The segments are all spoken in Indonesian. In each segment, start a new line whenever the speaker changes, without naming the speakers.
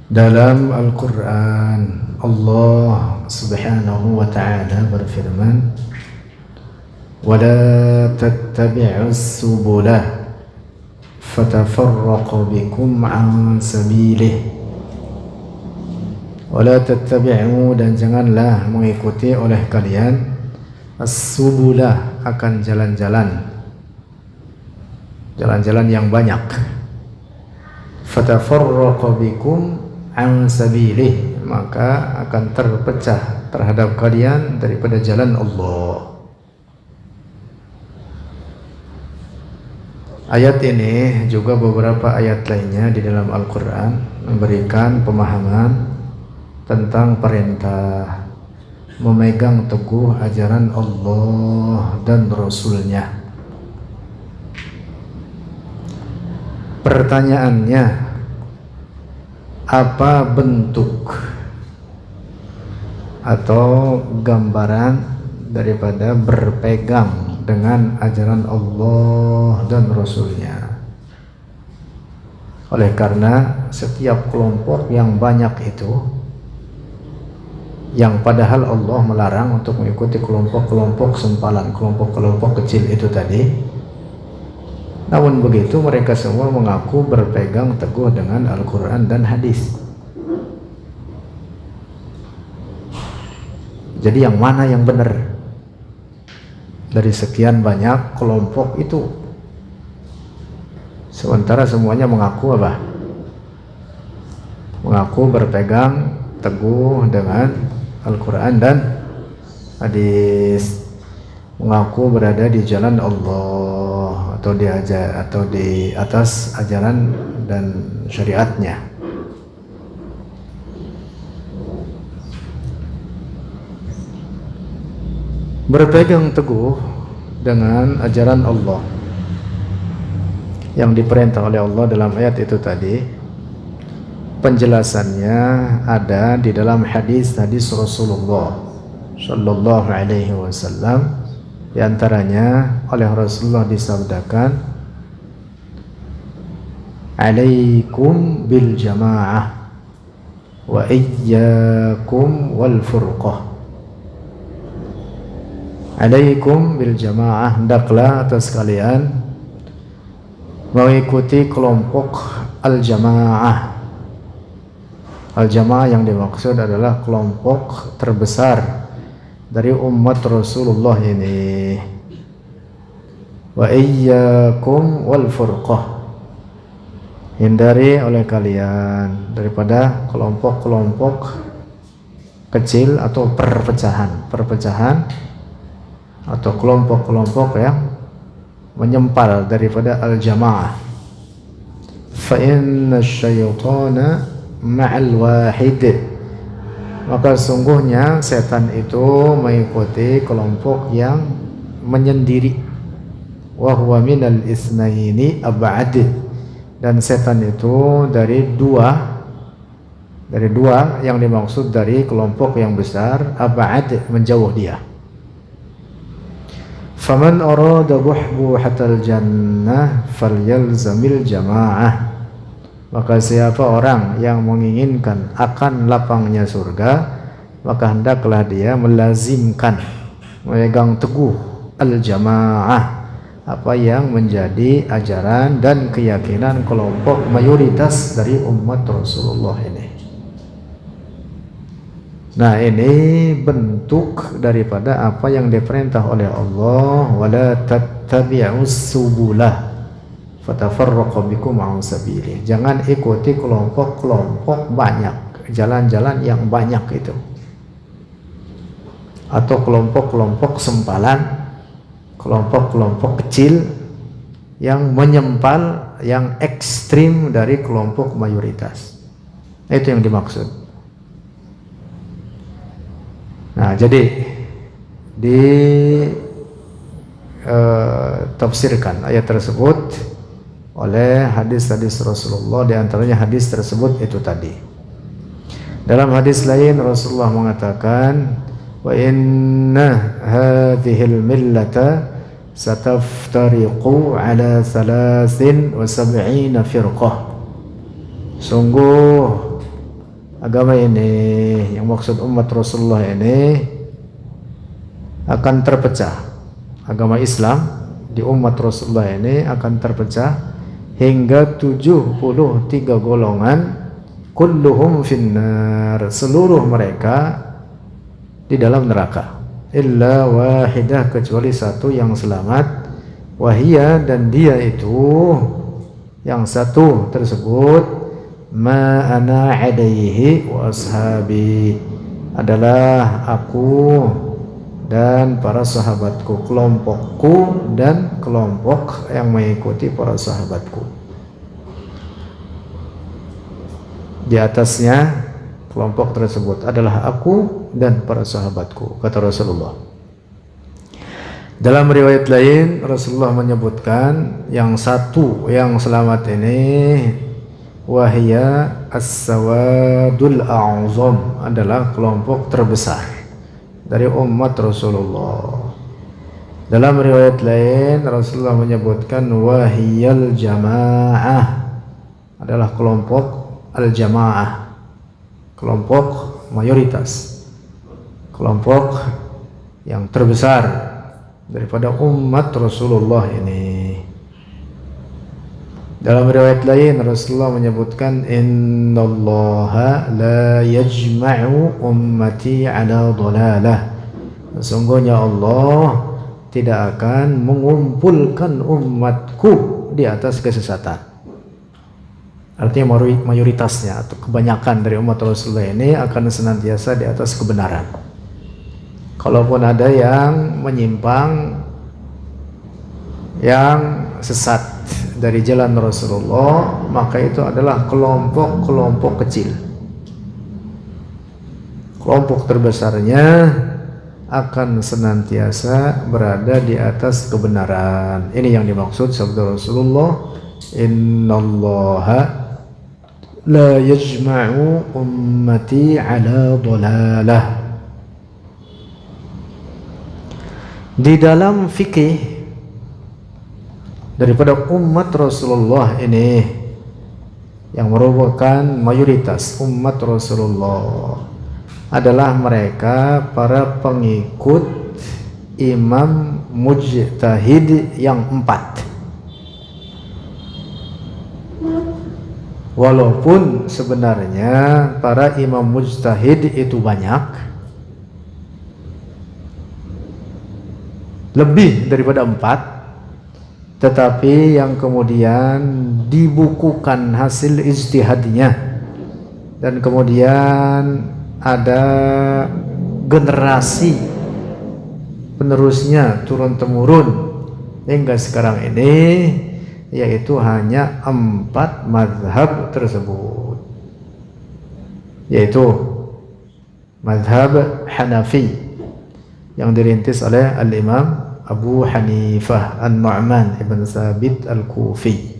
Dalam Al-Quran, Allah subhanahu wa ta'ala berfirman, وَلَا تَتَّبِعُوا السُّبُلَ فَتَفَرَّقَ بِكُمْ عَنْ سَبِيلِهِ. وَلَا تَتَّبِعُوا, dan janganlah mengikuti oleh kalian as-subula, akan jalan-jalan yang banyak. Fatafarraqu bikum an sabilih, maka akan terpecah terhadap kalian daripada jalan Allah. Ayat ini juga beberapa ayat lainnya di dalam Al-Quran memberikan pemahaman tentang perintah memegang teguh ajaran Allah dan Rasulnya. Pertanyaannya, apa bentuk atau gambaran daripada berpegang dengan ajaran Allah dan Rasulnya? Oleh karena setiap kelompok yang banyak itu, yang padahal Allah melarang untuk mengikuti kelompok-kelompok sempalan, kelompok-kelompok kecil itu tadi, namun begitu mereka semua mengaku berpegang teguh dengan Al-Quran dan hadis. Jadi yang mana yang benar dari sekian banyak kelompok itu? Sementara semuanya mengaku apa? Mengaku berpegang teguh dengan Al-Quran dan hadis, mengaku berada di jalan Allah atau di atas ajaran dan syariatnya. Berpegang teguh dengan ajaran Allah yang diperintah oleh Allah dalam ayat itu tadi, penjelasannya ada di dalam hadis-hadis Rasulullah Sallallahu Alaihi Wasallam. Di antaranya oleh Rasulullah disabdakan, "Alaikum bil jamaah wa iyyakum wal furqah." Alaikum bil jamaah, hendaklah atas kalian mengikuti kelompok al-jamaah. Al-jamaah yang dimaksud adalah kelompok terbesar dari umat Rasulullah ini. Wa iyyakum wal furqah, hindari oleh kalian daripada kelompok-kelompok kecil atau perpecahan atau kelompok-kelompok yang menyempal daripada al-jamaah. Fa inna syaitana ma'al wahid, maka sungguhnya setan itu mengikuti kelompok yang menyendiri. Wa huwa minal isnaini ab'ad, dan setan itu dari dua yang dimaksud dari kelompok yang besar, ab'ad, menjauh dia. Faman arada buhbuhatal jannah falyalzamil jamaah, maka siapa orang yang menginginkan akan lapangnya surga, maka hendaklah dia melazimkan, memegang teguh al-jamaah, apa yang menjadi ajaran dan keyakinan kelompok mayoritas dari umat Rasulullah ini. Nah, ini bentuk daripada apa yang diperintah oleh Allah, wala tattabi'us subulah fatafarraqu bikum an sabilih. Jangan ikuti kelompok-kelompok banyak, jalan-jalan yang banyak itu, atau kelompok-kelompok sempalan, kelompok-kelompok kecil yang menyempal, yang ekstrim dari kelompok mayoritas. Itu yang dimaksud. Nah, jadi tafsirkan ayat tersebut oleh hadis-hadis Rasulullah, di antaranya hadis tersebut itu tadi. Dalam hadis lain Rasulullah mengatakan, wa inna hadhil millata sataftariqu ala 73 firqah. Sungguh agama ini, yang maksud umat Rasulullah ini akan terpecah. Agama Islam di umat Rasulullah ini akan terpecah hingga 73 golongan, kulluhum finnar, seluruh mereka di dalam neraka, illa wahidah, kecuali satu yang selamat, wahia, dan dia itu yang satu tersebut, ma ana alaihi wa ashabi, adalah aku dan para sahabatku, kelompokku dan kelompok yang mengikuti para sahabatku. Di atasnya kelompok tersebut adalah aku dan para sahabatku, kata Rasulullah. Dalam riwayat lain Rasulullah menyebutkan yang satu yang selamat ini, wahia as-sawadul a'zam, adalah kelompok terbesar dari umat Rasulullah. Dalam riwayat lain Rasulullah menyebutkan wahiyal jamaah, adalah kelompok al-jamaah, kelompok mayoritas, kelompok yang terbesar daripada umat Rasulullah ini. Dalam riwayat lain Rasulullah menyebutkan innallaha la yajma'u ummati ala dhalalah, sesungguhnya Allah tidak akan mengumpulkan umatku di atas kesesatan. Artinya mayoritasnya atau kebanyakan dari umat Rasulullah ini akan senantiasa di atas kebenaran. Kalaupun ada yang menyimpang, yang sesat dari jalan Rasulullah, maka itu adalah kelompok-kelompok kecil. Kelompok terbesarnya akan senantiasa berada di atas kebenaran. Ini yang dimaksud sabda Rasulullah, innallaha la yajma'u ummati ala dhalalah. Di dalam fikih daripada umat Rasulullah ini yang merupakan mayoritas umat Rasulullah adalah mereka para pengikut imam mujtahid yang 4. Walaupun sebenarnya para imam mujtahid itu banyak, lebih daripada 4, tetapi yang kemudian dibukukan hasil ijtihadnya, dan kemudian ada generasi penerusnya turun-temurun hingga sekarang ini, yaitu hanya 4 mazhab tersebut, yaitu mazhab Hanafi yang dirintis oleh Al-Imam Abu Hanifah An-Nu'man ibn Thabit Al-Kufi.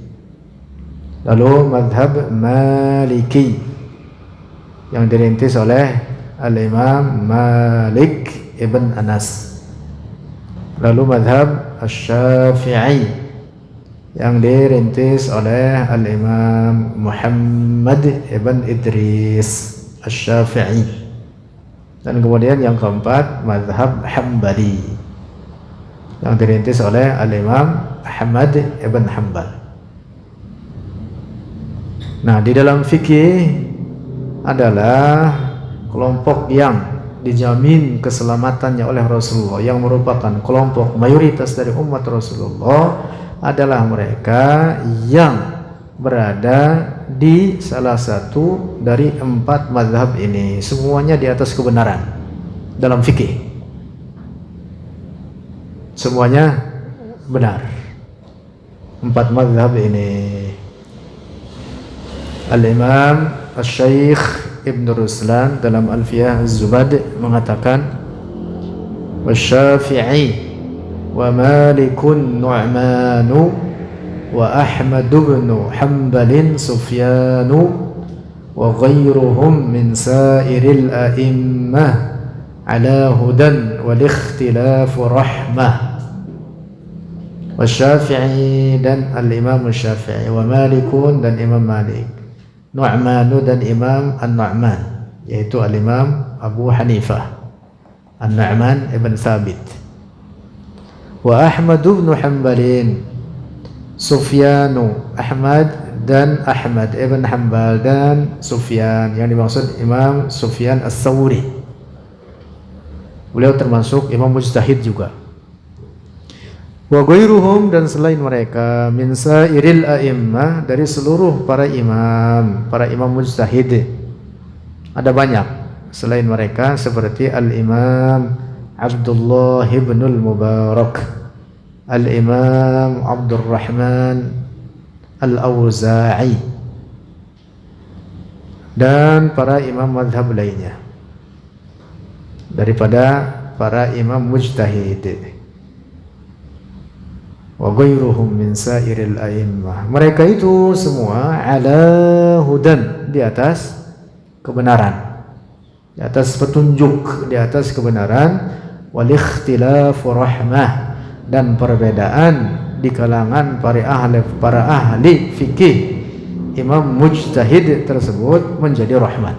Lalu mazhab Maliki yang dirintis oleh Al-Imam Malik ibn Anas. Lalu mazhab Asy-Syafi'i yang dirintis oleh Al-Imam Muhammad ibn Idris Asy-Syafi'i. Dan kemudian yang keempat mazhab Hambali yang dirintis oleh Al-Imam Ahmad ibn Hanbal. Nah, di dalam fikih adalah kelompok yang dijamin keselamatannya oleh Rasulullah, yang merupakan kelompok mayoritas dari umat Rasulullah, adalah mereka yang berada di salah satu dari 4 mazhab ini. Semuanya di atas kebenaran dalam fikih. Semuanya benar. 4 mazhab ini. Al-Imam Asy-Syaikh Ibn Ruslan dalam Alfiyah Az-Zubad mengatakan, Wasyafi'i wa Malikun Nu'manu wa Ahmad ibn Hanbalin Sufyanu wa ghairuhum min sairil a'immah ala hudan wal ikhtilafu rahmah. Wasyafi'i, dan al-Imam Syafi'i, wa Malikun, dan Imam Malik, Nu'manu dan Imam An-Nu'man, yaitu Al-Imam Abu Hanifah An-Nu'man ibn Thabit. Wa Ahmad ibn Hanbalin, Sufyanu Ahmad dan Ahmad ibn Hanbal dan Sufyan, yang dimaksud Imam Sufyan As-Tsawri. Beliau termasuk imam mujtahid juga. Wa ghairuhum, dan selain mereka, min sairil a'immah, dari seluruh para imam mujtahid. Ada banyak selain mereka, seperti Al-Imam Abdullah ibn al-Mubarak, Al-Imam Abdurrahman Al-Auza'i, dan para imam mazhab lainnya daripada para imam mujtahid. Wa ghairuhum min sairil a'immah, mereka itu semua ala hudan, di atas kebenaran, di atas petunjuk, di atas kebenaran. Wal ikhtilafu rahmah, dan perbedaan di kalangan para ahli fikih imam mujtahid tersebut menjadi rahmat.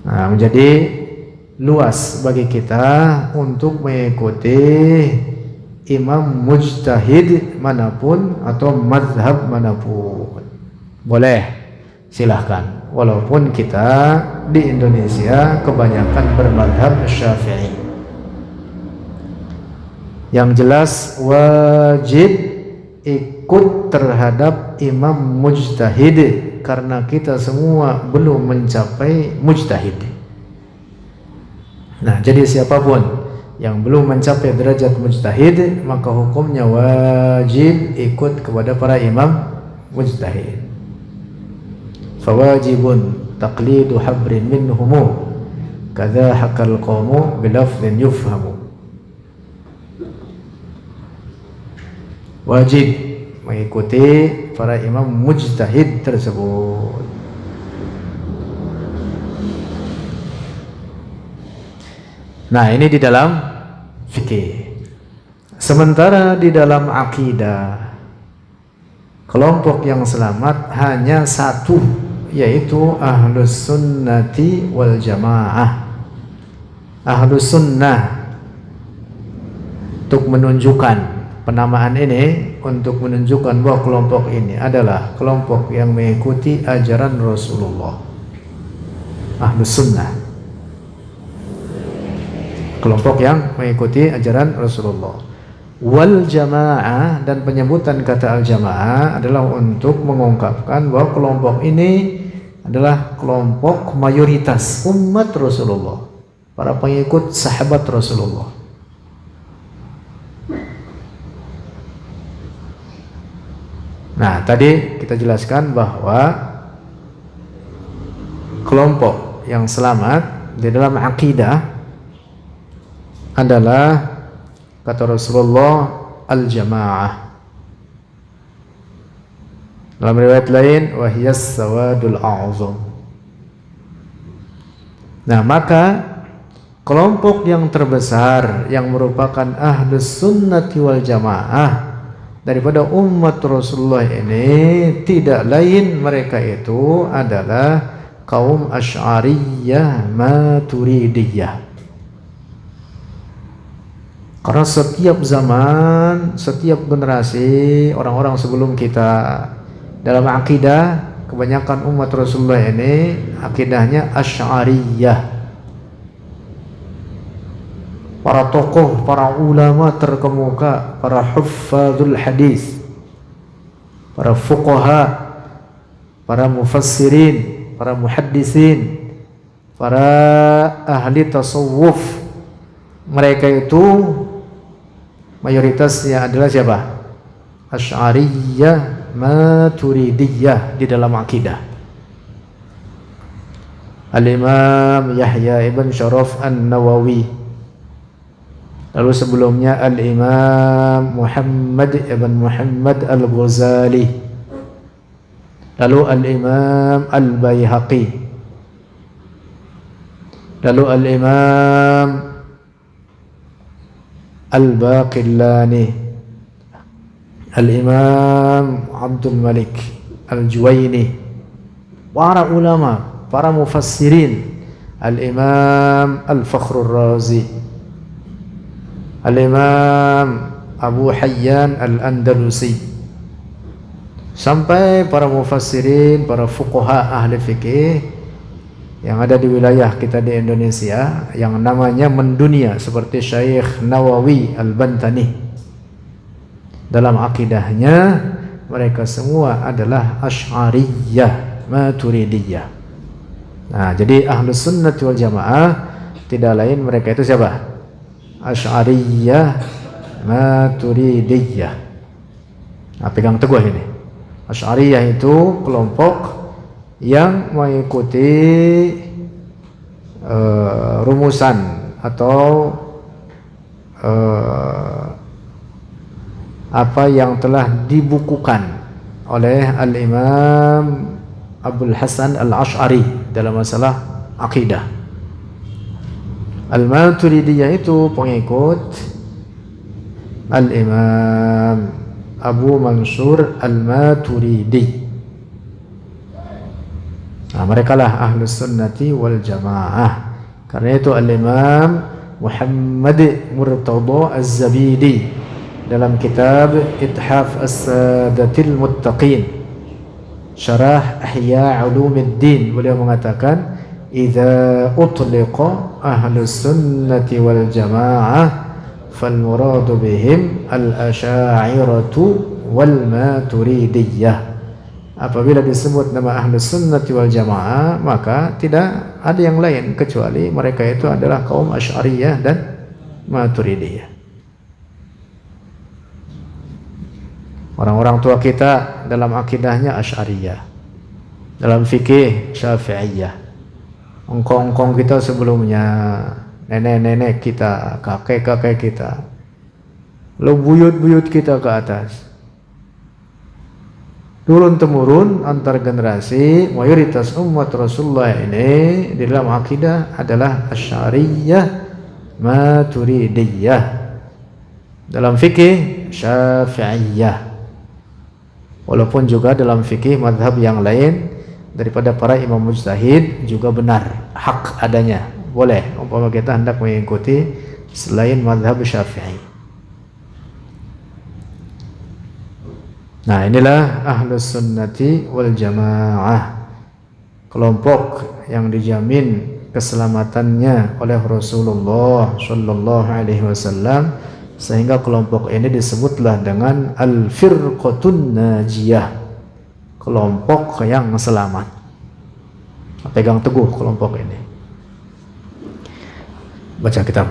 Nah, menjadi luas bagi kita untuk mengikuti imam mujtahid manapun atau mazhab manapun. Boleh, silahkan. Walaupun kita di Indonesia kebanyakan bermazhab Syafi'i. Yang jelas wajib ikut terhadap imam mujtahid, karena kita semua belum mencapai mujtahid. Nah, jadi siapapun yang belum mencapai derajat mujtahid, maka hukumnya wajib ikut kepada para imam mujtahid. Fawajibun taqlidu habrin minhumu kadza hakal qawmu bilafdhin yufhamu. Wajib mengikuti para imam mujtahid tersebut. Nah, ini di dalam fikih. Sementara di dalam akidah, kelompok yang selamat hanya satu, yaitu Ahlus Sunnati wal Jamaah. Ahlus Sunnah, untuk menunjukkan penamaan ini, untuk menunjukkan bahwa kelompok ini adalah kelompok yang mengikuti ajaran Rasulullah. Ahlus Sunnah, kelompok yang mengikuti ajaran Rasulullah. Wal Jamaah, dan penyebutan kata al-jamaah adalah untuk mengungkapkan bahwa kelompok ini adalah kelompok mayoritas umat Rasulullah, para pengikut sahabat Rasulullah. Nah, tadi kita jelaskan bahwa kelompok yang selamat di dalam akidah adalah, kata Rasulullah, al-jamaah. Dalam riwayat lain, wahiyas sawadul a'zam. Nah, maka kelompok yang terbesar yang merupakan Ahlus Sunnati wal Jamaah daripada umat Rasulullah ini tidak lain, mereka itu adalah kaum Asy'ariyah Maturidiyah. Karena setiap zaman, setiap generasi orang-orang sebelum kita dalam akidah, kebanyakan umat Rasulullah ini akidahnya Asy'ariyah. Para tokoh, para ulama terkemuka, para huffazul hadis, para fuqaha, para mufassirin, para muhaddisin, para ahli tasawuf, mereka itu mayoritasnya adalah siapa? Asy'ariyah Maturidiyah di dalam akidah. Al-Imam Yahya ibn Sharaf An-Nawawi, lalu sebelumnya Al-Imam Muhammad ibn Muhammad Al-Ghazali, lalu Al-Imam Al-Baihaqi, lalu Al-Imam Al-Baqillani, Al-Imam Abdul Malik, Al-Juwaini, para ulama, para mufassirin, Al-Imam Al-Fakhrur Razi, Al-Imam Abu Hayyan Al-Andalusi, sampai para mufassirin, para fuqaha ahli fikih yang ada di wilayah kita di Indonesia yang namanya mendunia, seperti Syekh Nawawi Al-Bantani. Dalam akidahnya mereka semua adalah Asy'ariyah Maturidiyah. Nah, jadi Ahlus Sunnah wal Jamaah tidak lain mereka itu siapa? Asy'ariyah Maturidiyah. Nah, pegang teguh ini. Asy'ariyah itu kelompok yang mengikuti rumusan atau apa yang telah dibukukan oleh Al-Imam Abul Hasan Al-Asy'ari dalam masalah akidah. Al-Maturidiyah itu pengikut Al-Imam Abu Mansur Al-Maturidi. Nah, mereka lah Ahlus Sunnati wal Jamaah. Karena itu Al-Imam Muhammad Murtada Az-Zabidi dalam kitab Ithaf As-Sadatil Muttaqin, Syarah Ihya Ulumuddin, beliau mengatakan, "Idza utliqa Ahlus Sunnati wal Jamaah fal muradu bihim al-Asy'ariyatu wal Maturidiyah." Apabila disebut nama Ahlus Sunnati wal Jamaah, maka tidak ada yang lain kecuali mereka itu adalah kaum Asy'ariyah dan Maturidiyah. Orang-orang tua kita dalam akidahnya Asy'ariyah, dalam fikih Syafi'iyah. Engkong-engkong kita sebelumnya, nenek-nenek kita, kakek-kakek kita, lalu buyut-buyut kita ke atas, turun-temurun antar generasi, mayoritas umat Rasulullah ini di dalam akidah adalah Asy'ariyah Maturidiyah, dalam fikih Syafi'iyah. Walaupun juga dalam fikih mazhab yang lain daripada para imam mujtahid juga benar, hak adanya, boleh umpama kita hendak mengikuti selain mazhab Syafi'i. Nah, inilah Ahlus Sunnati wal Jamaah, kelompok yang dijamin keselamatannya oleh Rasulullah sallallahu alaihi wasallam, sehingga kelompok ini disebutlah dengan Al-Firqatun Najiyah, kelompok yang selamat. Pegang teguh kelompok ini. Baca kitab.